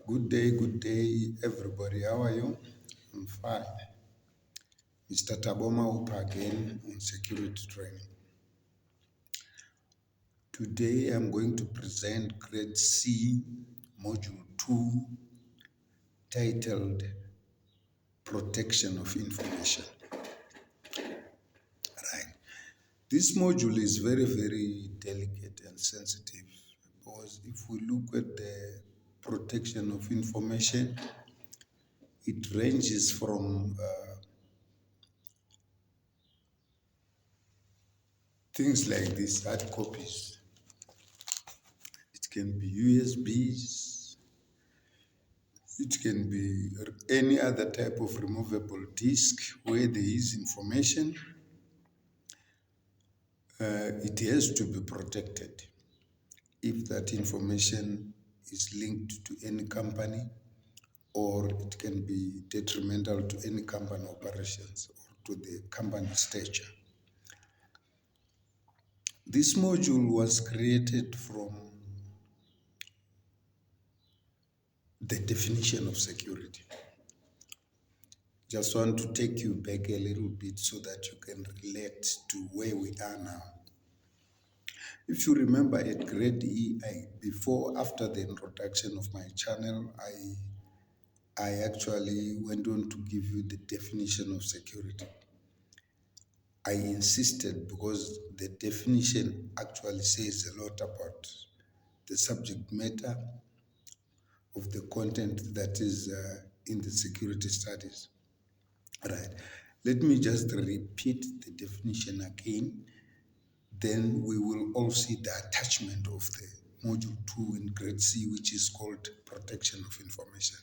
Good day, everybody. How are you? I'm fine. Mr. Taboma Upa again on security training. Today I'm going to present Grade C, Module 2, titled Protection of Information. Right. This module is very, very delicate and sensitive because if we look at the protection of information, it ranges from things like these hard copies. It can be USBs, it can be any other type of removable disk where there is information. It has to be protected if that information is linked to any company, or it can be detrimental to any company operations or to the company stature. This module was created from the definition of security. Just want to take you back a little bit so that you can relate to where we are now. If you remember at grade E, after the introduction of my channel, I actually went on to give you the definition of security. I insisted because the definition actually says a lot about the subject matter of the content that is in the security studies. Right. Let me just repeat the definition again. Then we will all see the attachment of the module 2 in grade C, which is called protection of information.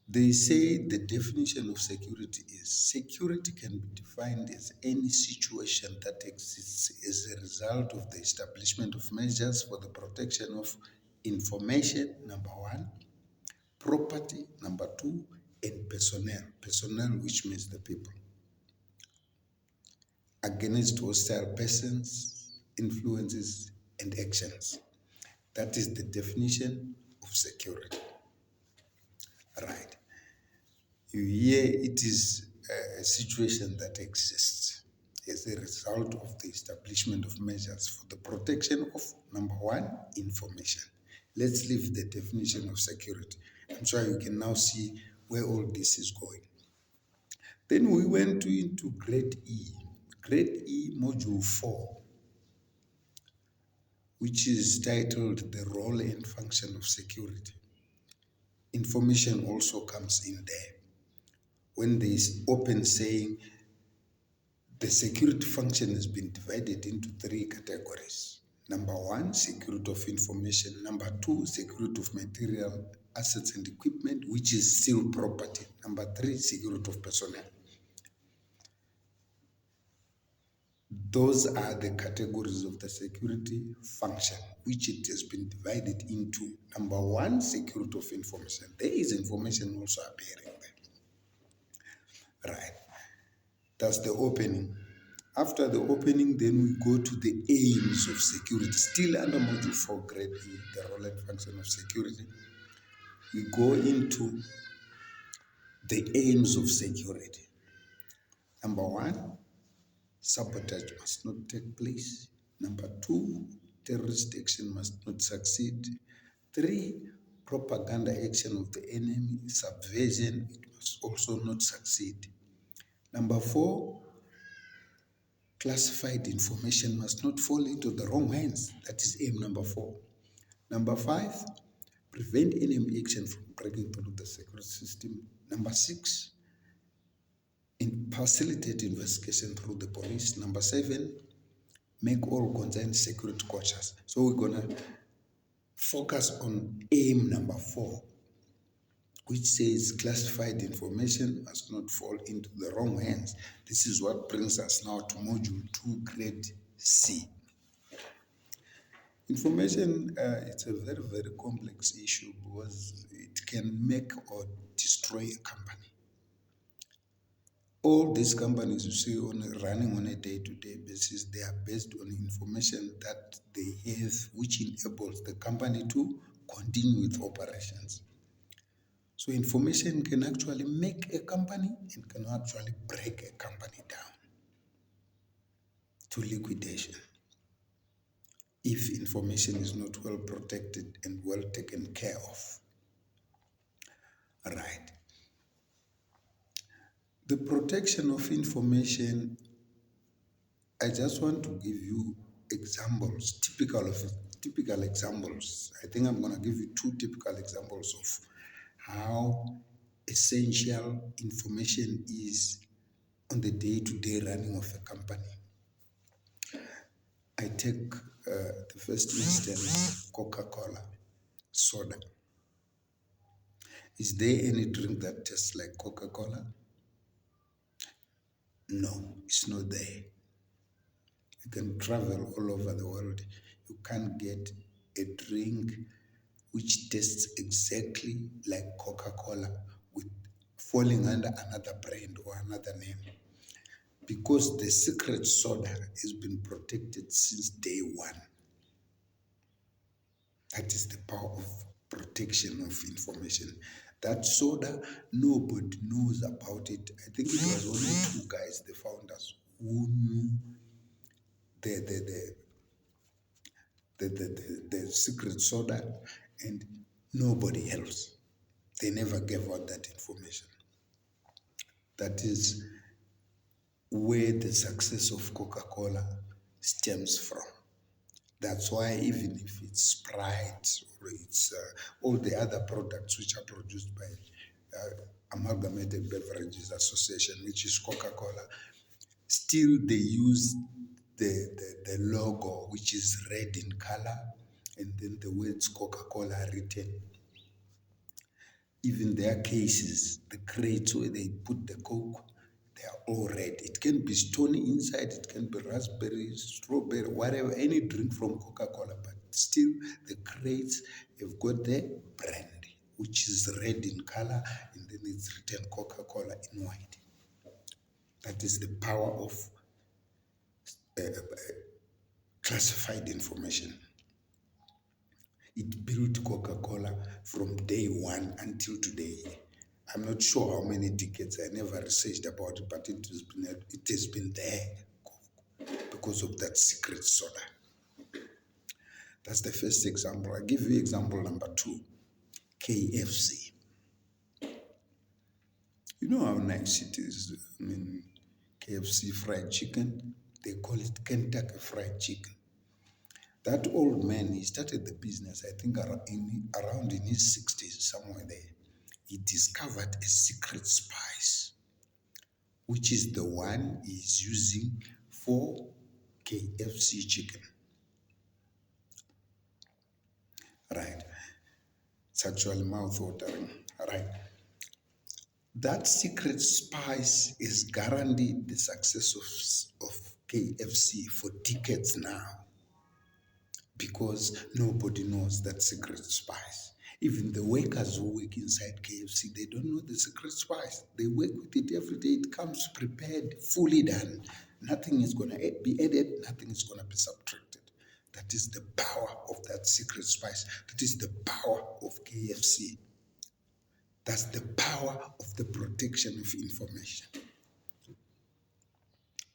They say the definition of security is security can be defined as any situation that exists as a result of the establishment of measures for the protection of information, number one, property, number two, and personnel, which means the people, against hostile persons, influences, and actions. That is the definition of security. Right. You hear it is a situation that exists as a result of the establishment of measures for the protection of, number one, information. Let's leave the definition of security. I'm sure you can now see where all this is going. Then we went into grade E. Grade E, module 4, which is titled The Role and Function of Security. Information also comes in there. When there is open saying, the security function has been divided into 3 categories. Number one, security of information. Number two, security of material, assets and equipment, which is still property. Number three, security of personnel. Those are the categories of the security function, which it has been divided into. Number one, security of information. There is information also appearing there. Right. That's the opening. After the opening, then we go to the aims of security. Still under module 4, grade E, the role and function of security. We go into the aims of security. Number one, sabotage must not take place. Number two, terrorist action must not succeed. 3, propaganda action of the enemy, subversion, it must also not succeed. Number 4, classified information must not fall into the wrong hands. That is aim number 4. Number 5, prevent enemy action from breaking through the security system. Number 6, facilitate investigation through the police. Number 7, make all concerned security cautious. So we're going to focus on aim number 4, which says classified information must not fall into the wrong hands. This is what brings us now to module 2, grade C. Information, it's a very, very complex issue because it can make or destroy a company. All these companies you see running on a day-to-day basis, they are based on information that they have, which enables the company to continue with operations. So information can actually make a company and can actually break a company down to liquidation if information is not well protected and well taken care of. Right. The protection of information, I just want to give you examples, typical examples. I think I'm going to give you two typical examples of how essential information is on the day-to-day running of a company. I take the first instance, Coca-Cola, soda. Is there any drink that tastes like Coca-Cola? No, it's not there. You can travel all over the world. You can't get a drink which tastes exactly like Coca-Cola with falling under another brand or another name. Because the secret soda has been protected since day one. That is the power of protection of information. That soda, nobody knows about it. I think it was only two guys, the founders, who knew the the the the secret soda, and nobody else. They never gave out that information. That is where the success of Coca-Cola stems from. That's why even if it's Sprite or it's all the other products which are produced by Amalgamated Beverages Association, which is Coca-Cola, still they use the logo, which is red in color, and then the words Coca-Cola are written. Even their cases, the crates where they put the Coke, they are all red. It can be stony inside, it can be raspberry, strawberry, whatever, any drink from Coca-Cola, but still the crates have got the brand, which is red in color, and then it's written Coca-Cola in white. That is the power of classified information. It built Coca-Cola from day one until today. I'm not sure how many decades. I never researched about it, but it has been there because of that secret soda. That's the first example. I give you example number two, KFC. You know how nice it is. I mean, KFC fried chicken, they call it Kentucky fried chicken. That old man, he started the business, I think around in his 60s, somewhere there. He discovered a secret spice, which is the one he's using for KFC chicken. Right. It's actually mouth-watering. Right. That secret spice is guaranteed the success of KFC for decades now, because nobody knows that secret spice. Even the workers who work inside KFC, they don't know the secret spice. They work with it every day. It comes prepared, fully done. Nothing is going to be added. Nothing is going to be subtracted. That is the power of that secret spice. That is the power of KFC. That's the power of the protection of information.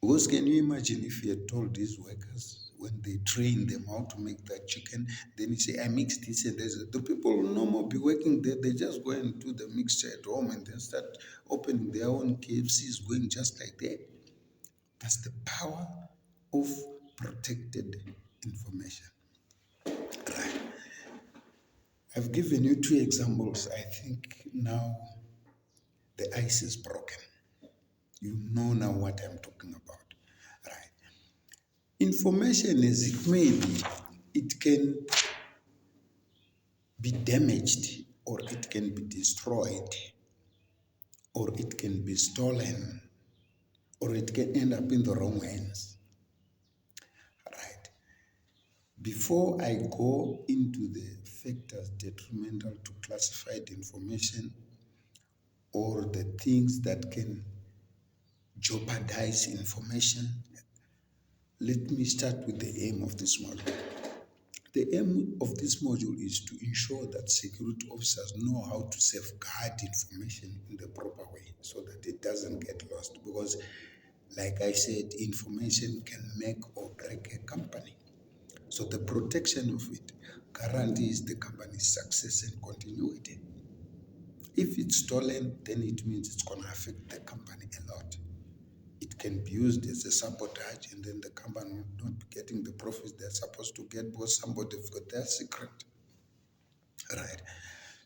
Because can you imagine if you had told these workers when they train them how to make that chicken, then you say, I mixed this and this. The people will no more be working there. They just go and do the mixture at home and then start opening their own KFCs, going just like that. That's the power of protected information. Right. I've given you two examples. I think now the ice is broken. You know now what I'm talking about. Right. Information as it may be, it can be damaged, or it can be destroyed, or it can be stolen, or it can end up in the wrong hands. Right. Before I go into the factors detrimental to classified information or the things that can jeopardize information, let me start with the aim of this model. The aim of this module is to ensure that security officers know how to safeguard information in the proper way so that it doesn't get lost. Because, like I said, information can make or break a company. So the protection of it guarantees the company's success and continuity. If it's stolen, then it means it's going to affect the company a lot. It can be used as a sabotage, and then the company will not be getting the profits they're supposed to get because somebody's got their secret. Right.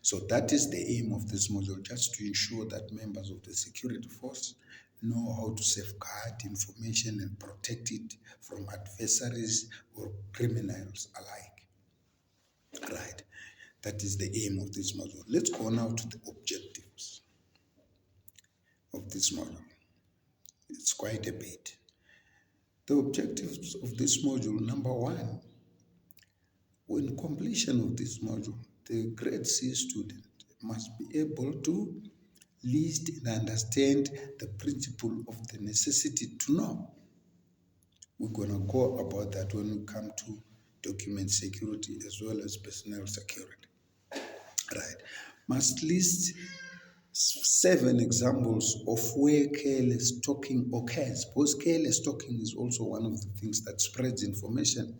So that is the aim of this module, just to ensure that members of the security force know how to safeguard information and protect it from adversaries or criminals alike. Right. That is the aim of this module. Let's go now to the objectives of this module. It's quite a bit. The objectives of this module, number one, when completion of this module, the grade C student must be able to list and understand the principle of the necessity to know. We're going to go about that when we come to document security as well as personnel security. Right. Must list 7 examples of where careless talking occurs, because careless talking is also one of the things that spreads information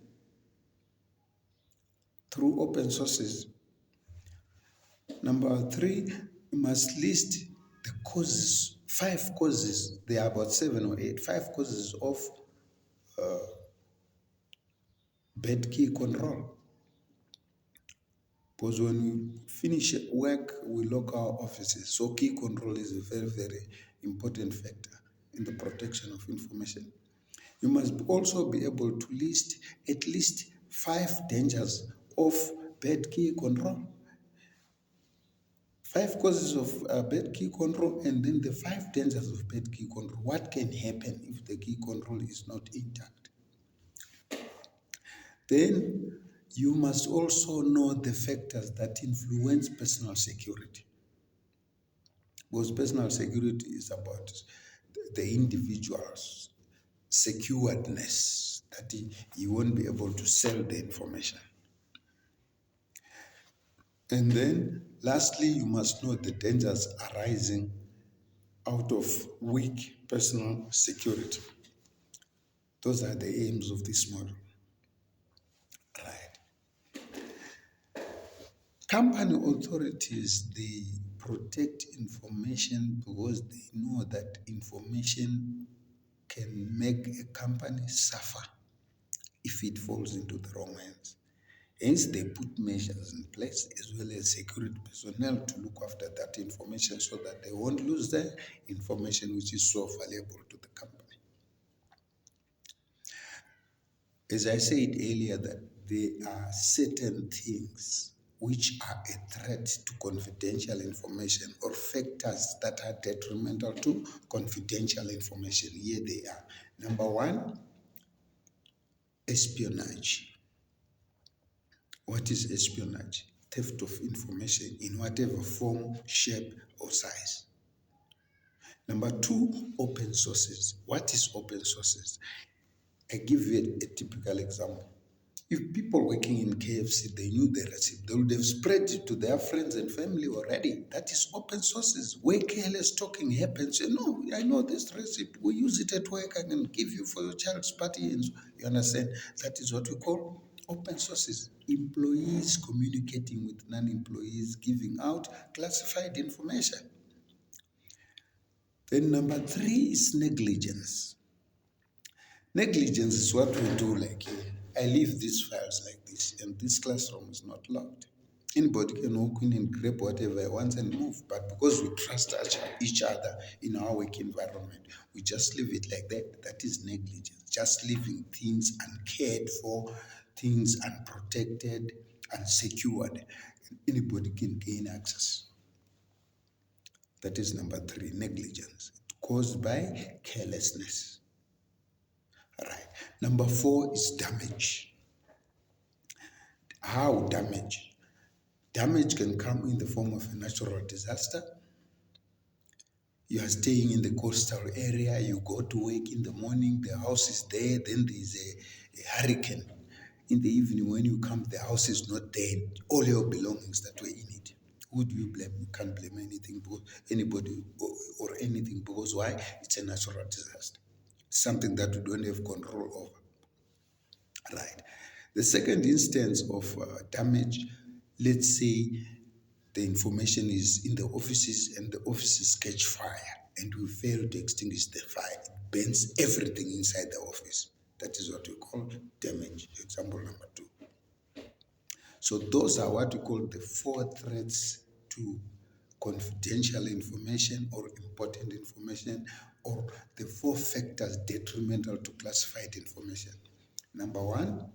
through open sources. Number 3, you must list the causes, 5 causes, there are about 7 or 8, 5 causes of bad key control. Because when we finish work, we lock our offices. So key control is a very, very important factor in the protection of information. You must also be able to list at least 5 dangers of bad key control. 5 causes of bad key control, and then the 5 dangers of bad key control. What can happen if the key control is not intact? Then you must also know the factors that influence personal security. Because personal security is about the individual's securedness, that he won't be able to sell the information. And then, lastly, you must know the dangers arising out of weak personal security. Those are the aims of this model. Right. Company authorities, they protect information because they know that information can make a company suffer if it falls into the wrong hands. Hence, they put measures in place as well as security personnel to look after that information so that they won't lose the information which is so valuable to the company. As I said earlier, that there are certain things which are a threat to confidential information or factors that are detrimental to confidential information. Here they are. Number 1, espionage. What is espionage? Theft of information in whatever form, shape, or size. Number 2, open sources. What is open sources? I give you a typical example. If people working in KFC, they knew the recipe, they would have spread it to their friends and family already. That is open sources. Where careless talking happens, you know, I know this recipe, we use it at work, I can give you for your child's party. And so, you understand? That is what we call open sources. Employees communicating with non-employees, giving out classified information. Then number 3 is negligence. Negligence is what we do, like I leave these files like this, and this classroom is not locked. Anybody can walk in and grab whatever he wants and move, but because we trust each other in our work environment, we just leave it like that. That is negligence, just leaving things uncared for, things unprotected, unsecured. Anybody can gain access. That is number 3, negligence, caused by carelessness. All right. Number 4 is damage. How damage? Damage can come in the form of a natural disaster. You are staying in the coastal area, you go to work in the morning, the house is there, then there is a hurricane. In the evening, when you come, the house is not there. All your belongings that were in it. Who do you blame? You can't blame anything, anybody or anything, because why? It's a natural disaster. Something that we don't have control over. Right. The second instance of damage, let's say the information is in the offices and the offices catch fire and we fail to extinguish the fire. It burns everything inside the office. That is what we call damage. Example number 2. So those are what we call the 4 threats to confidential information or important information, or the 4 factors detrimental to classified information. Number 1,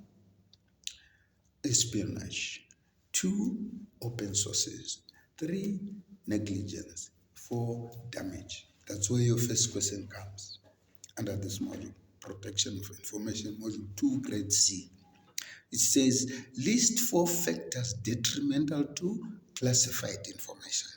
espionage. 2, open sources. 3, negligence. 4, damage. That's where your first question comes under this module, protection of information, module 2, grade C. It says, list 4 factors detrimental to classified information.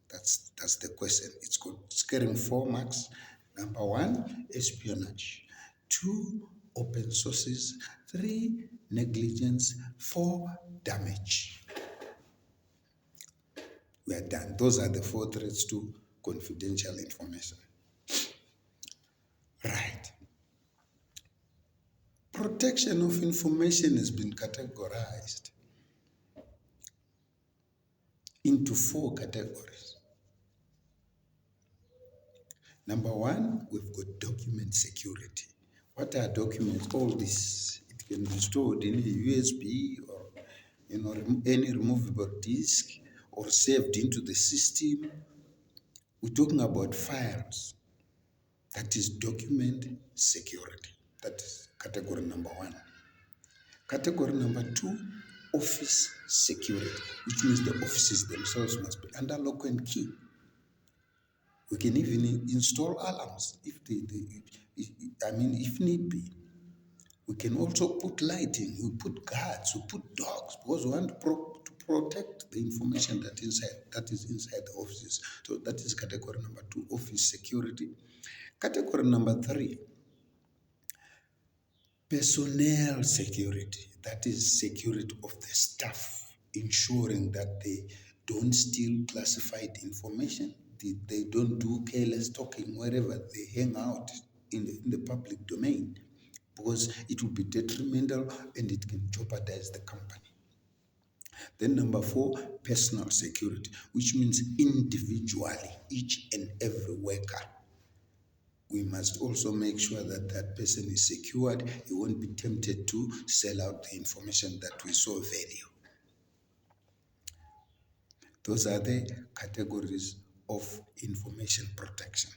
That's the question. It's carrying 4 marks. Number 1, espionage. 2, open sources. 3, negligence. 4, damage. We are done. Those are the 4 threats to confidential information. Right. Protection of information has been categorized into 4 categories. Number 1, we've got document security. What are documents? All this. It can be stored in a USB or any removable disk or saved into the system. We're talking about files. That is document security. That is category number 1. Category number 2, office security, which means the offices themselves must be under lock and key. We can even install alarms if if need be. We can also put lighting, we put guards, we put dogs, because we want to protect the information that is inside the offices. So that is category number 2, office security. Category number 3, personnel security. That is security of the staff, ensuring that they don't steal classified information. They don't do careless talking wherever they hang out in the public domain, because it will be detrimental and it can jeopardize the company. Then number 4, personal security, which means individually, each and every worker. We must also make sure that that person is secured. He won't be tempted to sell out the information that we so value. Those are the categories of information protection.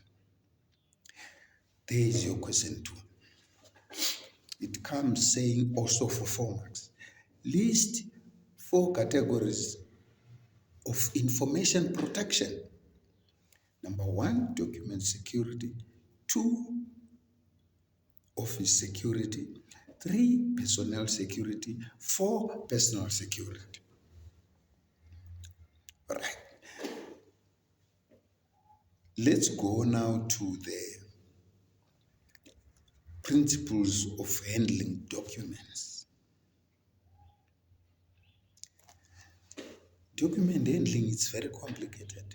There is your question 2. It comes saying also for 4 marks. List 4 categories of information protection. Number 1, document security. 2, office security. 3, personnel security. 4, personal security. All right. Let's go now to the principles of handling documents. Document handling is very complicated,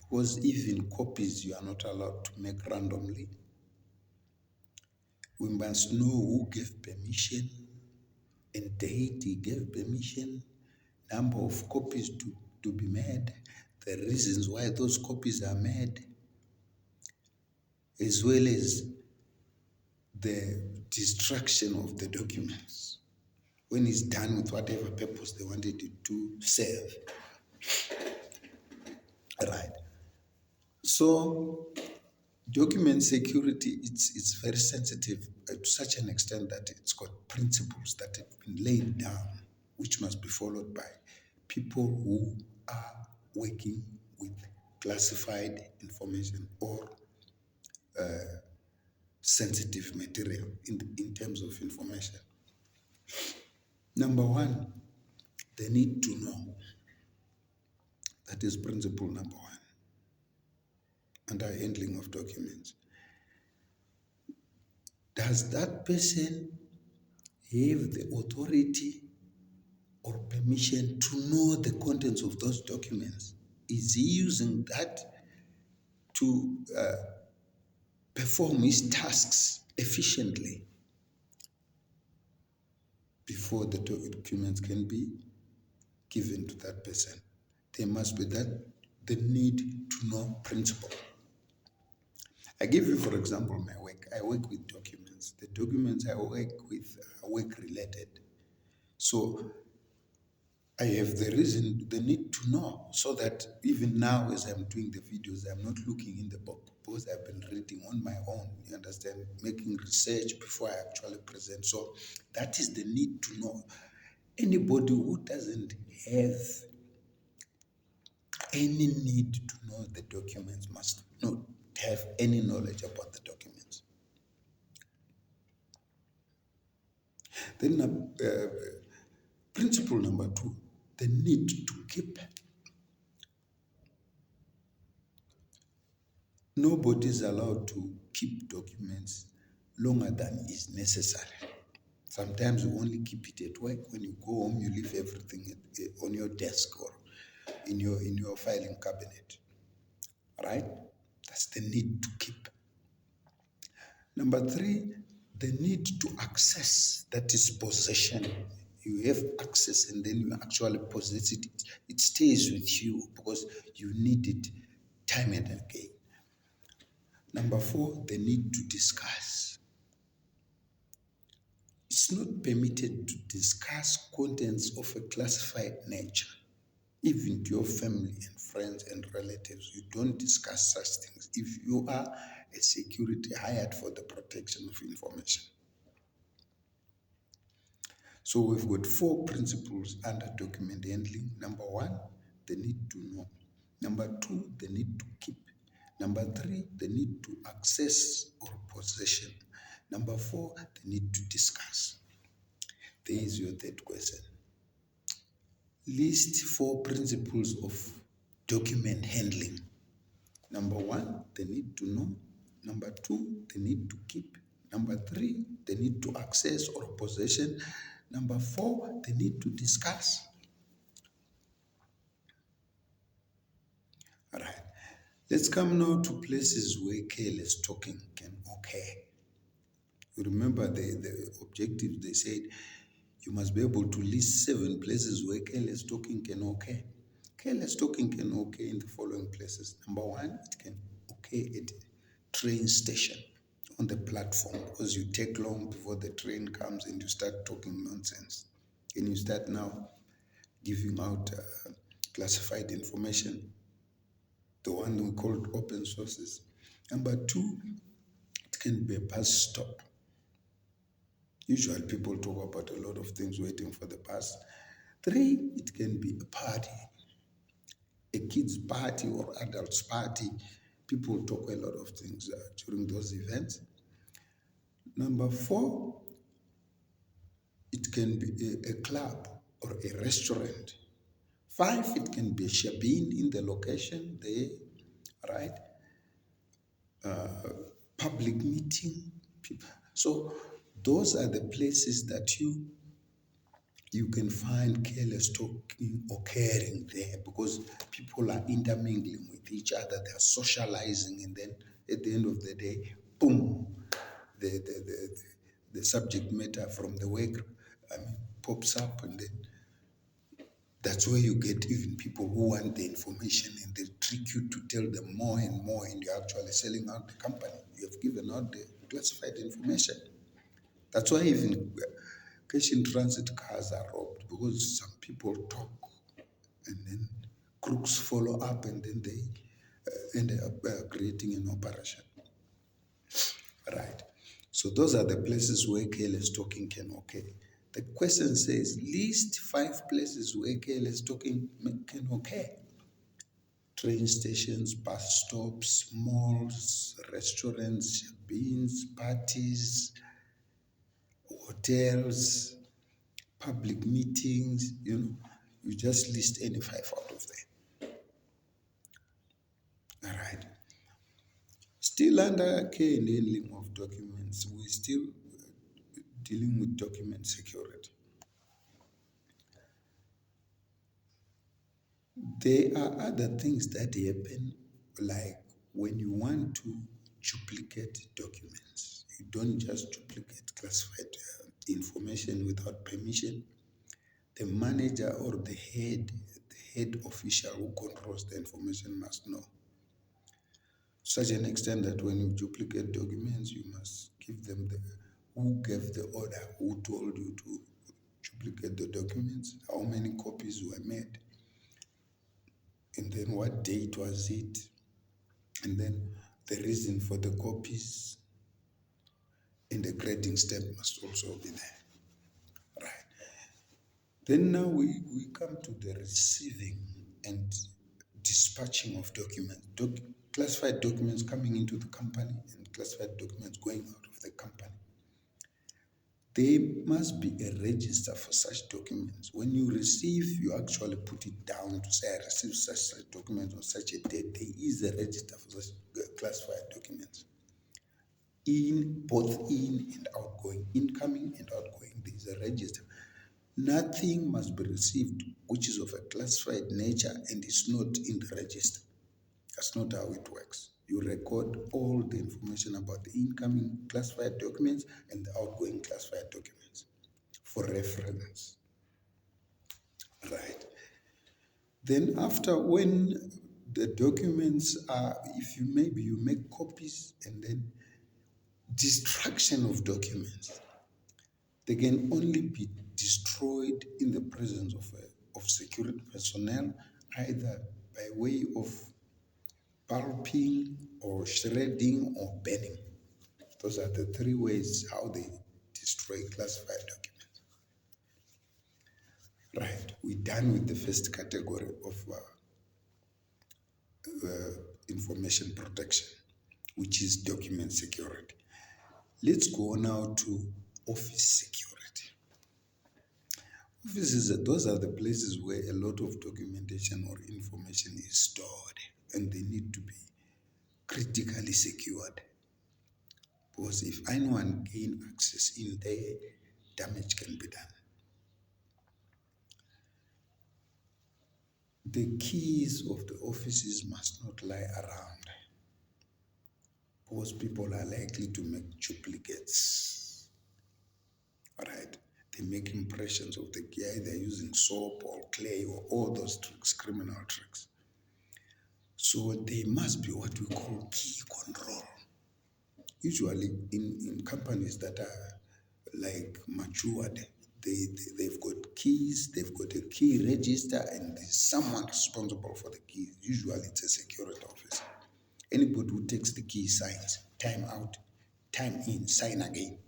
because even copies you are not allowed to make randomly. We must know who gave permission and date he gave permission, number of copies to be made, the reasons why those copies are made, as well as the destruction of the documents when it's done with whatever purpose they wanted it to serve. Right. So document security, it's very sensitive to such an extent that it's got principles that have been laid down, which must be followed by people who are working with classified information or sensitive material in terms of information. Number 1, they need to know. That is principle number 1 under handling of documents. Does that person have the authority or permission to know the contents of those documents? Is he using that to perform his tasks efficiently before the documents can be given to that person? There must be the need to know principle. I give you, for example, my work. I work with documents. The documents I work with are work related. So I have the need to know, so that even now as I'm doing the videos, I'm not looking in the book because I've been reading on my own, you understand, making research before I actually present. So that is the need to know. Anybody who doesn't have any need to know the documents must not have any knowledge about the documents. Then principle number 2, the need to keep. Nobody is allowed to keep documents longer than is necessary. Sometimes you only keep it at work. When you go home, you leave everything on your desk or in your filing cabinet. Right? That's the need to keep. Number 3, the need to access, that is possession. You have access and then you actually possess it. It stays with you because you need it time and again. Number 4, the need to discuss. It's not permitted to discuss contents of a classified nature. Even to your family and friends and relatives, you don't discuss such things if you are a security hired for the protection of information. So we've got 4 principles under document handling. Number 1, the need to know. Number 2, the need to keep. Number 3, the need to access or possession. Number 4, the need to discuss. There is your third question. List 4 principles of document handling. Number 1, the need to know. Number 2, the need to keep. Number 3, the need to access or possession. Number 4, the need to discuss. All right. Let's come now to places where careless talking can occur. You remember the objective, they said you must be able to list 7 places where careless talking can occur. Careless talking can occur in the following places. Number 1, it can occur at train station on the platform because you take long before the train comes and you start talking nonsense. And you start now giving out classified information, the one we called open sources. Number 2, it can be a bus stop. Usually people talk about a lot of things waiting for the bus. 3, it can be a party, a kids' party or adults' party. People talk a lot of things during those events. Number 4, it can be a club or a restaurant. 5, it can be a shebeen in the location there, right? Public meeting. So those are the places that you can find careless talking occurring there because people are intermingling with each other, they are socializing, and then at the end of the day, boom, the subject matter from the work pops up, and then that's where you get even people who want the information and they trick you to tell them more and more, and you're actually selling out the company. You have given out the classified information. That's why even cash in transit cars are robbed because some people talk and then crooks follow up and then they end up creating an operation. Right. So those are the places where careless talking can occur. The question says list 5 places where careless talking can occur. Train stations, bus stops, malls, restaurants, bins, parties, hotels, public meetings, you just list any 5 out of them. All right. Still under care and handling of documents, we still dealing with document security. There are other things that happen, like when you want to duplicate documents. You don't just duplicate classified information without permission. The manager or the head official who controls the information must know. Such an extent that when you duplicate documents, you must give them the who gave the order, who told you to duplicate the documents, how many copies were made, and then what date was it, and then the reason for the copies, and the grading step must also be there. Right. Then now we come to the receiving and dispatching of documents. Classified documents coming into the company and classified documents going out of the company. There must be a register for such documents. When you receive, you actually put it down to say, I received such documents on such a date. There is a register for such classified documents. Both in and outgoing, incoming and outgoing, there is a register. Nothing must be received which is of a classified nature and is not in the register. That's not how it works. You record all the information about the incoming classified documents and the outgoing classified documents for reference. Right. Then after, when the documents are, if you make copies, and then destruction of documents, they can only be destroyed in the presence of security personnel, either by way of pulping or shredding or burning. Those are the three ways how they destroy classified documents. Right, we're done with the first category of information protection, which is document security. Let's go now to office security. Offices, those are the places where a lot of documentation or information is stored, and they need to be critically secured. Because if anyone gain access in there, damage can be done. The keys of the offices must not lie around, because people are likely to make duplicates. Right? They make impressions of the key, either using soap or clay or all those tricks, criminal tricks. So there must be what we call key control. Usually in companies that are like matured, they've got keys, they've got a key register, and there's someone responsible for the keys. Usually it's a security officer. Anybody who takes the key signs, time out, time in, sign again.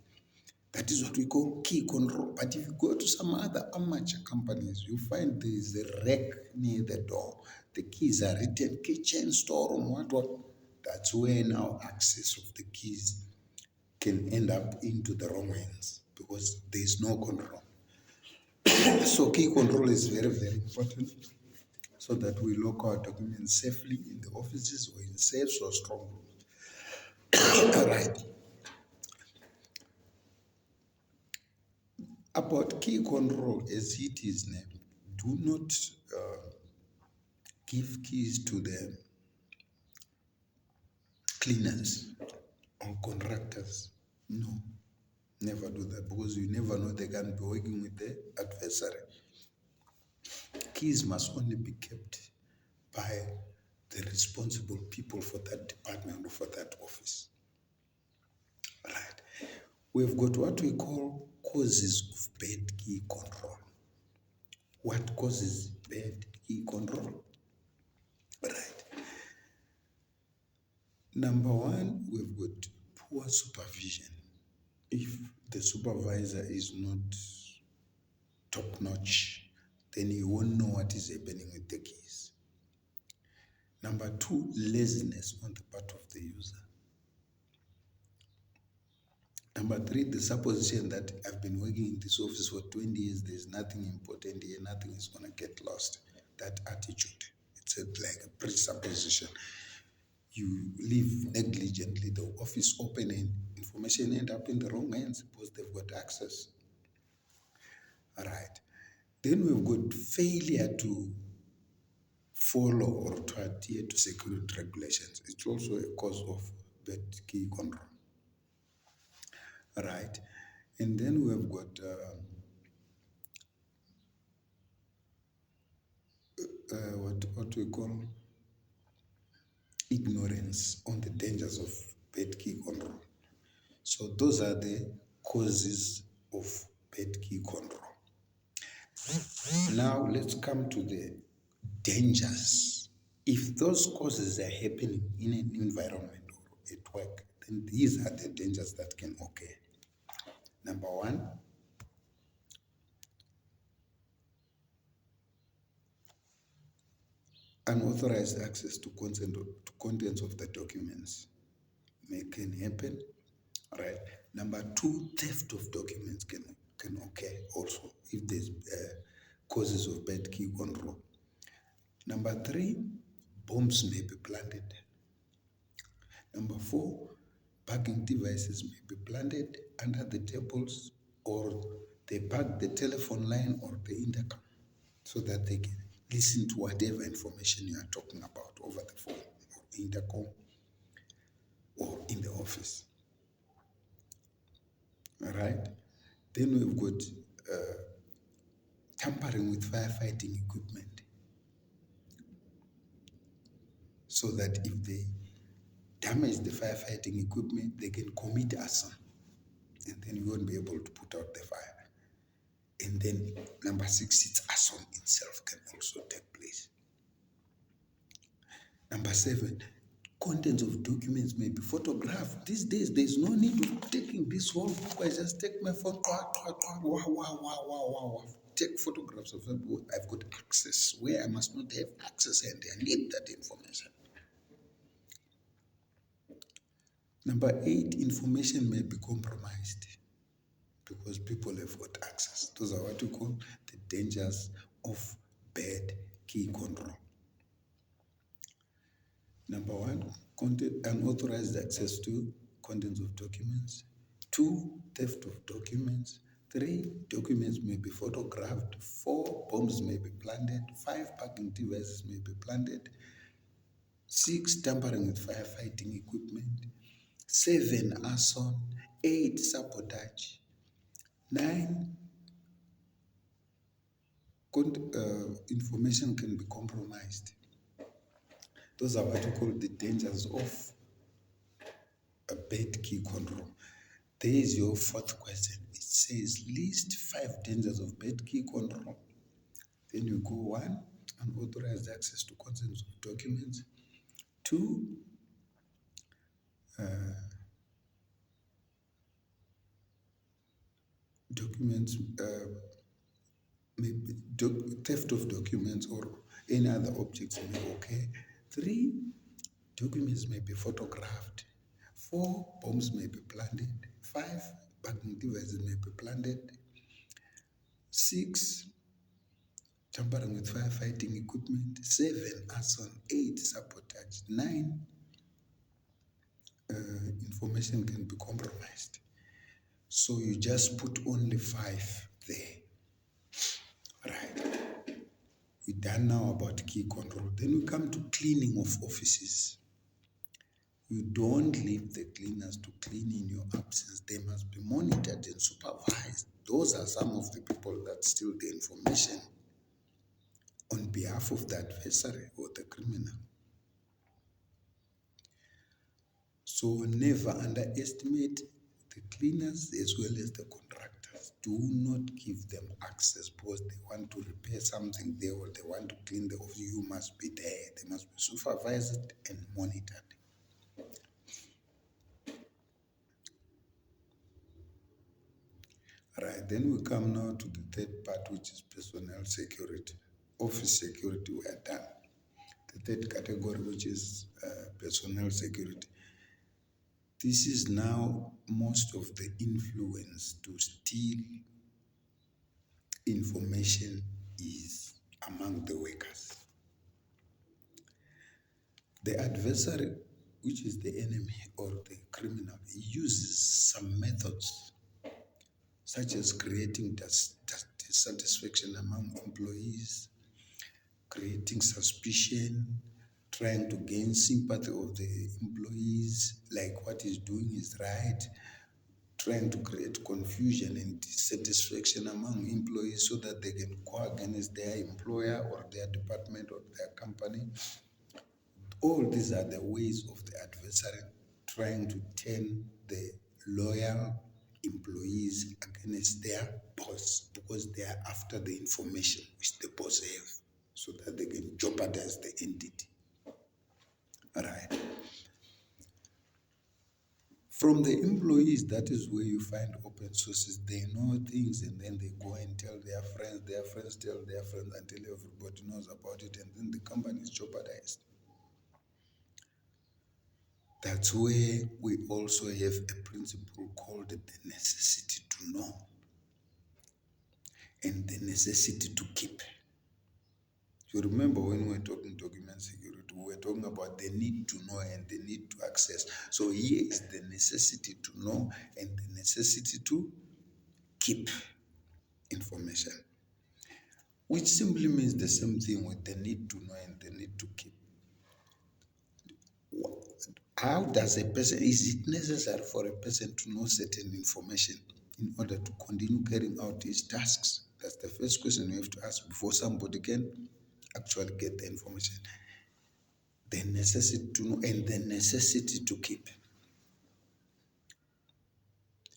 That is what we call key control. But if you go to some other amateur companies, you find there is a rack near the door. The keys are written, kitchen, storeroom, what. That's where now access of the keys can end up into the wrong hands, because there is no control. So key control is very, very important, so that we lock our documents safely in the offices or in safes or strong rooms. Right. About key control, as it is named, do not give keys to the cleaners or contractors. No, never do that, because you never know, they can be working with the adversary. Keys must only be kept by the responsible people for that department or for that office. Right. We've got what we call causes of bad key control. What causes bad key control? Right. Number one, we've got poor supervision. If the supervisor is not top-notch, then he won't know what is happening with the keys. Number two, laziness on the part of the user. Number three, the supposition that I've been working in this office for 20 years, there's nothing important here, nothing is going to get lost. That attitude, it's like a presupposition. You leave negligently the office open, and information end up in the wrong hands because they've got access. All right. Then we've got failure to follow or to adhere to security regulations. It's also a cause of bad key control. All right. And then we've got what we call ignorance on the dangers of bad key control. So those are the causes of bad key control. Now let's come to the dangers. If those causes are happening in an environment or at work, then these are the dangers that can occur. Number one, unauthorized access to contents of the documents can happen, right? Number two, theft of documents can occur also if there's causes of bad key control. Number three, bombs may be planted. Number four, bugging devices may be planted under the tables, or they bug the telephone line or the intercom so that they can listen to whatever information you are talking about over the phone or intercom or in the office. All right? Then we've got tampering with firefighting equipment, so that if they damage the firefighting equipment, they can commit arson, and then you won't be able to put out the fire. And then number six, it's arson itself can also take place. Number seven, contents of documents may be photographed. These days, there's no need of taking this whole book. I just take my phone, wow. Take photographs of them. I've got access where I must not have access, and I need that information. Number eight, information may be compromised because people have got access. Those are what we call the dangers of bad key control. Number one, unauthorized access to contents of documents. Two, theft of documents. Three, documents may be photographed. Four, bombs may be planted. Five, bugging devices may be planted. Six, tampering with firefighting equipment. Seven, arson. Eight, sabotage. Nine, information can be compromised. Those are what we call the dangers of a bad key control. There is your fourth question. It says list 5 dangers of bad key control. Then you go 1, unauthorized access to contents of documents. 2, documents, maybe theft of documents or any other objects may occur. 3, documents may be photographed. 4, bombs may be planted. 5, bugging devices may be planted. 6, tampering with firefighting equipment. 7, arson. 8, sabotage. 9, information can be compromised. So you just put only 5 there. Right. We're done now about key control. Then we come to cleaning of offices. You don't leave the cleaners to clean in your absence. They must be monitored and supervised. Those are some of the people that steal the information on behalf of the adversary or the criminal. So never underestimate the cleaners as well as the contractors. Do not give them access because they want to repair something there or they want to clean the office. You must be there. They must be supervised and monitored. Right, then we come now to the third part, which is personnel security. Office security, we are done. The third category, which is personnel security. This is now most of the influence to steal information is among the workers. The adversary which is the enemy or the criminal, uses some methods such as creating dissatisfaction among employees, creating suspicion, trying to gain sympathy of the employees, like what he's doing is right, trying to create confusion and dissatisfaction among employees so that they can go against their employer or their department or their company. All these are the ways of the adversary trying to turn the loyal employees against their boss because they are after the information which the boss have so that they can jeopardize the entity. All right. From the employees, that is where you find open sources. They know things and then they go and tell their friends tell their friends until everybody knows about it and then the company is jeopardized. That's where we also have a principle called the necessity to know and the necessity to keep. You remember when we were talking document security, we were talking about the need to know and the need to access. So here is the necessity to know and the necessity to keep information, which simply means the same thing with the need to know and the need to keep. How does a person, is it necessary for a person to know certain information in order to continue carrying out his tasks? That's the first question you have to ask before somebody can actually get the information. The necessity to know and the necessity to keep.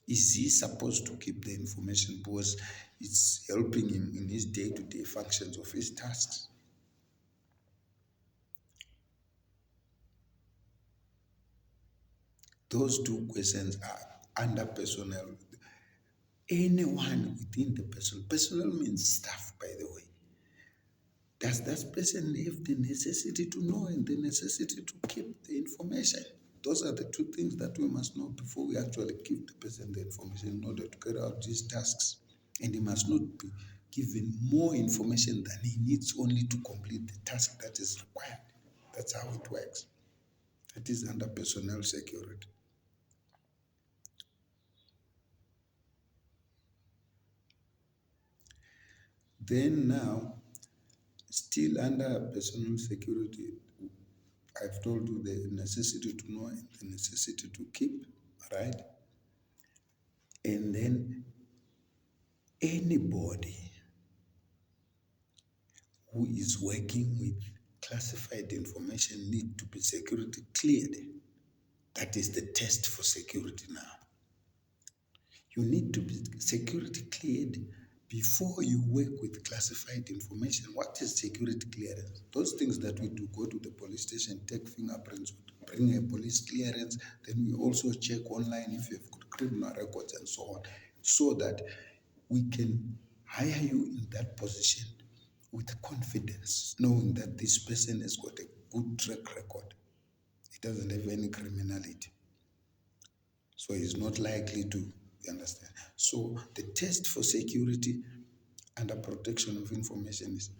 Is he supposed to keep the information because it's helping him in his day-to-day functions of his tasks? Those two questions are under personnel. Anyone within the personnel. Personnel means staff, by the way. Does that person have the necessity to know and the necessity to keep the information? Those are the two things that we must know before we actually give the person the information in order to carry out these tasks. And he must not be given more information than he needs only to complete the task that is required. That's how it works. That is under personnel security. Then now, still under personal security, I've told you the necessity to know and the necessity to keep, right? And then anybody who is working with classified information need to be security cleared. That is the test for security now. You need to be security cleared before you work with classified information. What is security clearance? Those things that we do, go to the police station, take fingerprints, bring a police clearance, then we also check online if you have got criminal records and so on, so that we can hire you in that position with confidence, knowing that this person has got a good track record. He doesn't have any criminality. So he's not likely to, you understand? So the test for security under protection of information is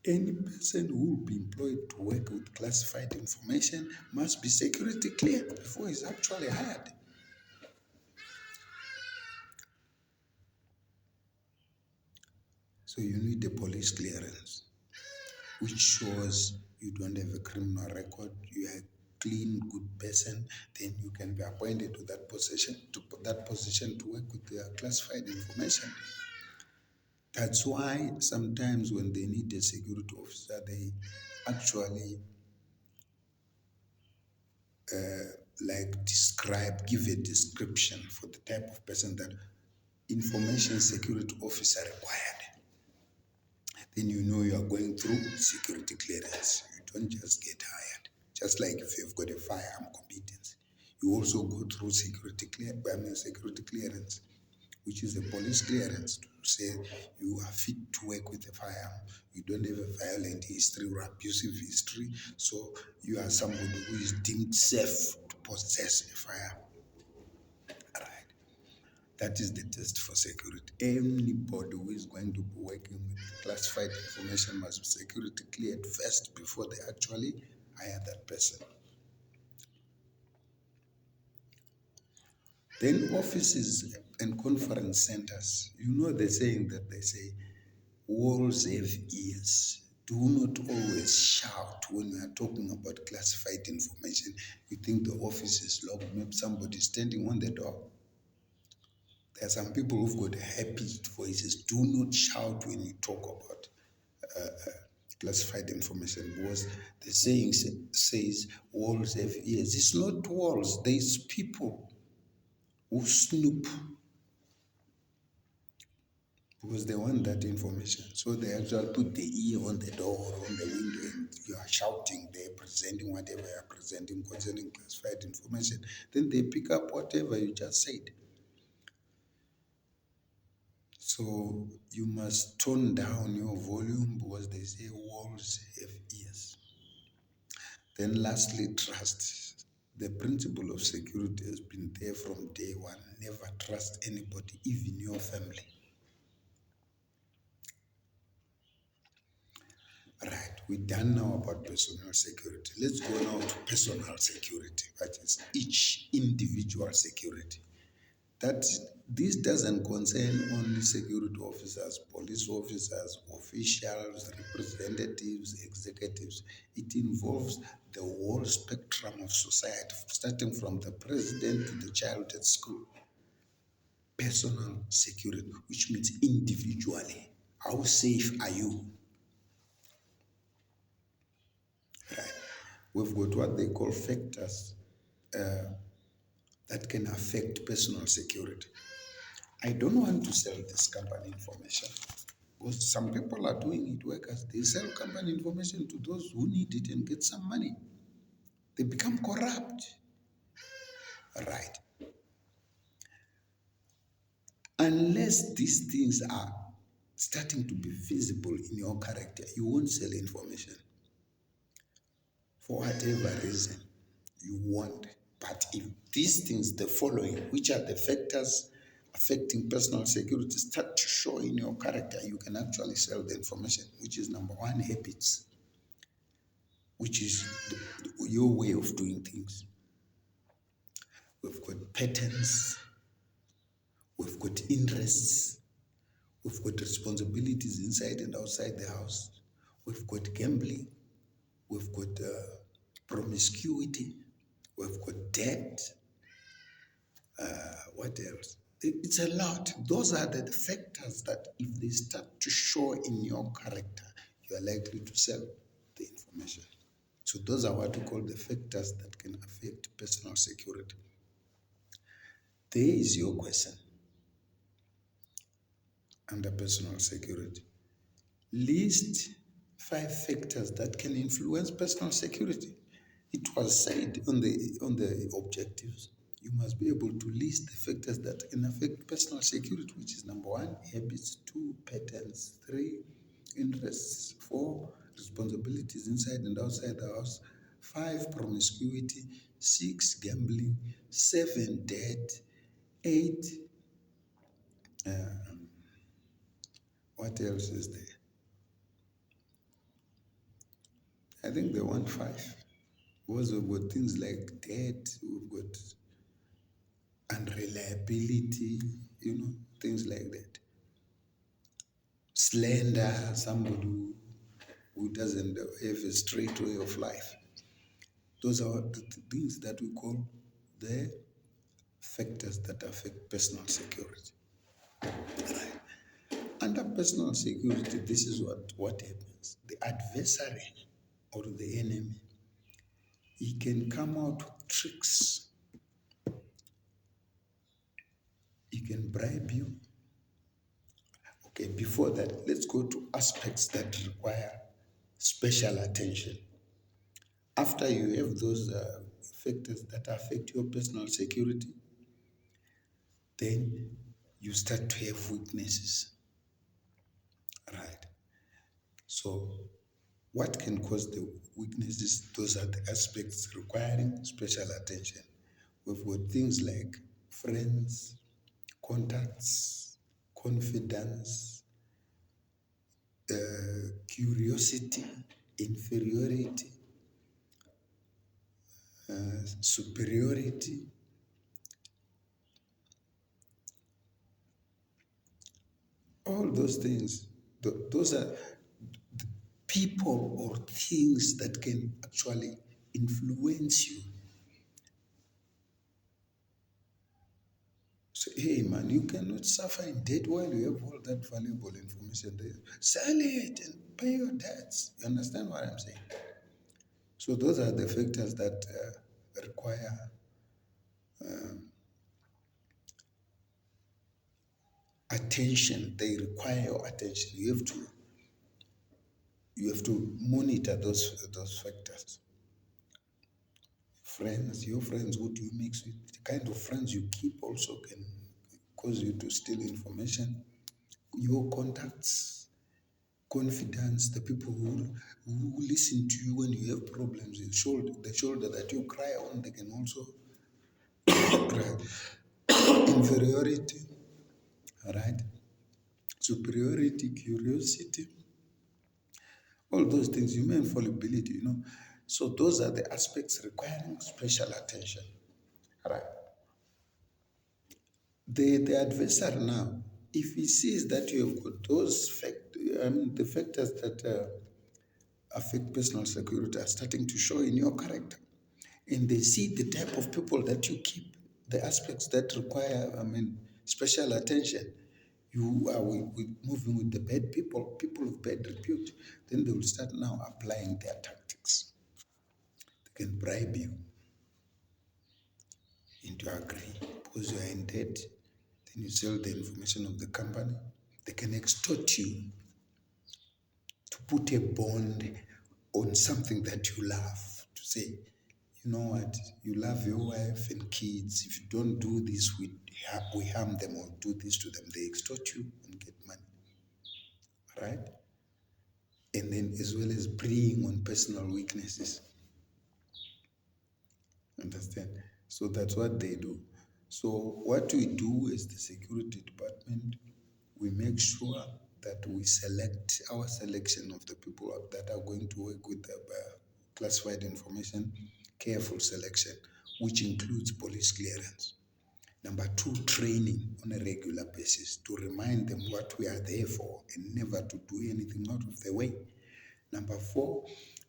any person who will be employed to work with classified information must be security cleared before he's actually hired. So you need a police clearance, which shows you don't have a criminal record, you are a clean, good person, then you can be appointed to that position to work with the classified information. That's why sometimes when they need a security officer, they actually give a description for the type of person that information security officer required. Then you know you are going through security clearance. You don't just get hired. Just like if you've got a firearm competence, you also go through security clearance, which is a police clearance to say you are fit to work with a firearm. You don't have a violent history or abusive history, so you are somebody who is deemed safe to possess a firearm. All right. That is the test for security. Anybody who is going to be working with classified information must be security cleared first before they actually hire that person. Then offices and conference centers. You know the saying that they say, walls have ears. Do not always shout when you are talking about classified information. You think the office is locked, maybe somebody standing on the door. There are some people who've got high-pitched voices. Do not shout when you talk about classified information, because the saying says walls have ears. It's not walls. There's people who snoop because they want that information. So they actually put the ear on the door or on the window, and you are shouting, they're presenting whatever you are presenting concerning classified information. Then they pick up whatever you just said. So you must tone down your volume because they say walls have ears. Then lastly, trust. The principle of security has been there from day one. Never trust anybody, even your family. Right, we're done now about personal security. Let's go now to personal security, that is each individual security. That this doesn't concern only security officers, police officers, officials, representatives, executives. It involves the whole spectrum of society, starting from the president to the child at school. Personal security, which means individually. How safe are you? Right. We've got what they call factors that can affect personal security. I don't want to sell this company information because some people are doing it workers. They sell company information to those who need it and get some money. They become corrupt. Right. Unless these things are starting to be visible in your character, you won't sell information. For whatever reason you want. But if these things, the following, which are the factors affecting personal security, start to show in your character, you can actually sell the information, which is number one, habits, which is your way of doing things. We've got patterns, we've got interests, we've got responsibilities inside and outside the house, we've got gambling, we've got promiscuity, we've got debt. What else? It's a lot. Those are the factors that if they start to show in your character, you are likely to sell the information. So those are what we call the factors that can affect personal security. There is your question under personal security. List 5 factors that can influence personal security. It was said on the objectives, you must be able to list the factors that can affect personal security, which is number 1, habits, 2, patterns, 3, interests, 4, responsibilities inside and outside the house, 5, promiscuity, 6, gambling, 7, debt, 8, what else is there? I think they want 5. Because we've got things like debt, we've got unreliability, things like that. Slender, somebody who doesn't have a straight way of life. Those are the things that we call the factors that affect personal security. Right. Under personal security, this is what happens. The adversary or the enemy, he can come out with tricks. He can bribe you. Okay, before that, let's go to aspects that require special attention. After you have those factors that affect your personal security, then you start to have weaknesses. Right. So, what can cause the weaknesses? Those are the aspects requiring special attention. We've got things like friends, contacts, confidence, curiosity, inferiority, superiority, All those things, those are people or things that can actually influence you. So, hey man, you cannot suffer in debt while you have all that valuable information there. Sell it and pay your debts. You understand what I'm saying? So those are the factors that require attention. They require your attention. You have to monitor those factors. Friends, your friends, who do you mix with? The kind of friends you keep also can cause you to steal information. Your contacts, confidence, the people who listen to you when you have problems, the shoulder that you cry on, they can also cry. Inferiority, all right? Superiority, curiosity, all those things, human fallibility, So those are the aspects requiring special attention, all right? The adversary now, if he sees that you have got the factors that affect personal security are starting to show in your character, and they see the type of people that you keep, the aspects that require, special attention, you are moving with the bad people of bad repute, then they will start now applying their tactics. They can bribe you into agree because you are in debt. Then you sell the information of the company. They can extort you to put a bond on something that you love, to say, you know what, you love your wife and kids. If you don't do this, we harm them or do this to them. They extort you and get money, right? And then as well as preying on personal weaknesses. Understand? So that's what they do. So what we do as the security department, we make sure that we select our selection of the people that are going to work with the classified information, careful selection, which includes police clearance. Number two, training on a regular basis to remind them what we are there for and never to do anything out of the way. Number four,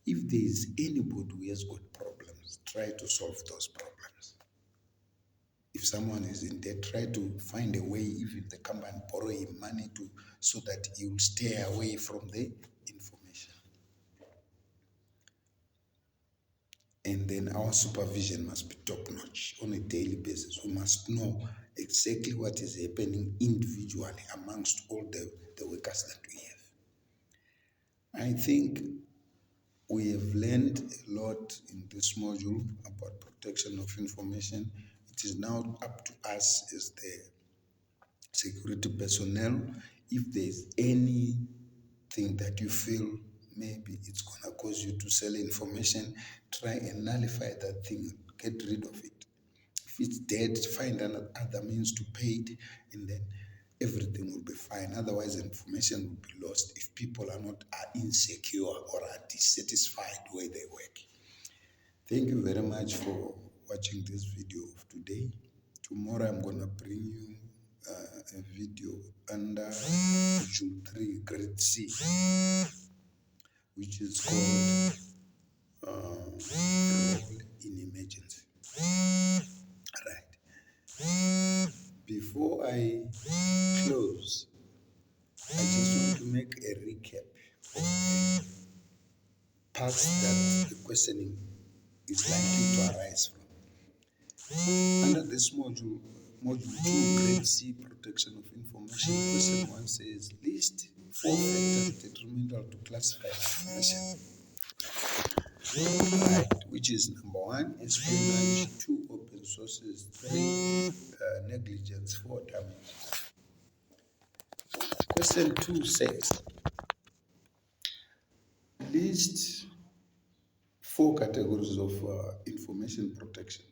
if there is anybody who has got problems, try to solve those problems. If someone is in debt, try to find a way, even the company borrow him money so that he will stay away from the information. And then our supervision must be top-notch on a daily basis. We must know exactly what is happening individually amongst all the workers that we have. I think we have learned a lot in this module about protection of information. It is now up to us as the security personnel. If there is anything that you feel maybe it's going to cause you to sell information, try and nullify that thing, get rid of it. If it's dead, find another means to pay it, and then everything will be fine. Otherwise, information will be lost if people are insecure or are dissatisfied where they work. Thank you very much for watching this video of today. Tomorrow I'm going to bring you a video under Module 3, Grade C, which is called Role in Emergency. Right. Before I close, I just want to make a recap of the parts that the questioning is likely to arise from. Under this module 2, Grade C, Protection of Information, question 1 says, list 4 factors detrimental to classified information. Right, which is number 1, espionage, 2, open sources, 3, negligence, 4, damage. Question 2 says, list 4 categories of information protection.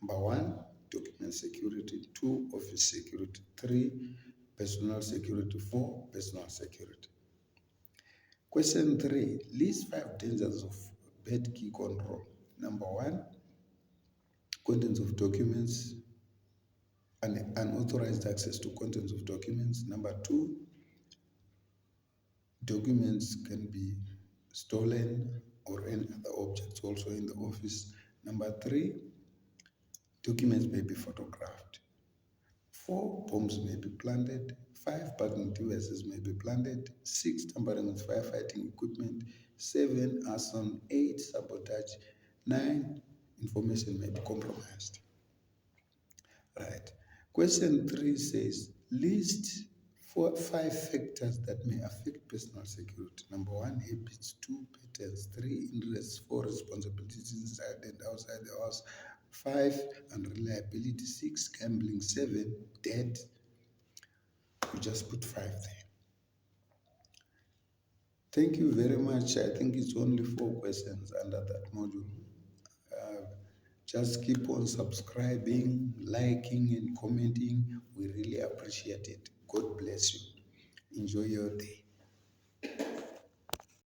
Number 1, document security, 2, office security, 3, personal security, 4, personal security. Question 3, list 5 dangers of bad key control. Number 1, contents of documents and unauthorized access to contents of documents. Number 2, Documents can be stolen or any other objects also in the office. Number three, documents may be photographed. Four, bombs may be planted. Five, burning devices may be planted. Six, tampering with firefighting equipment. Seven, arson. Eight, sabotage. Nine, information may be compromised. Right. Question three says list five factors that may affect personal security. Number one, habits. Two, patterns. Three, interests. Four, responsibilities inside and outside the house. Five, unreliability. Six, gambling. Seven, debt. You just put five there. Thank you very much. I think it's only four questions under that module. Uh, just keep on subscribing, liking, and commenting. We really appreciate it. God bless you. Enjoy your day.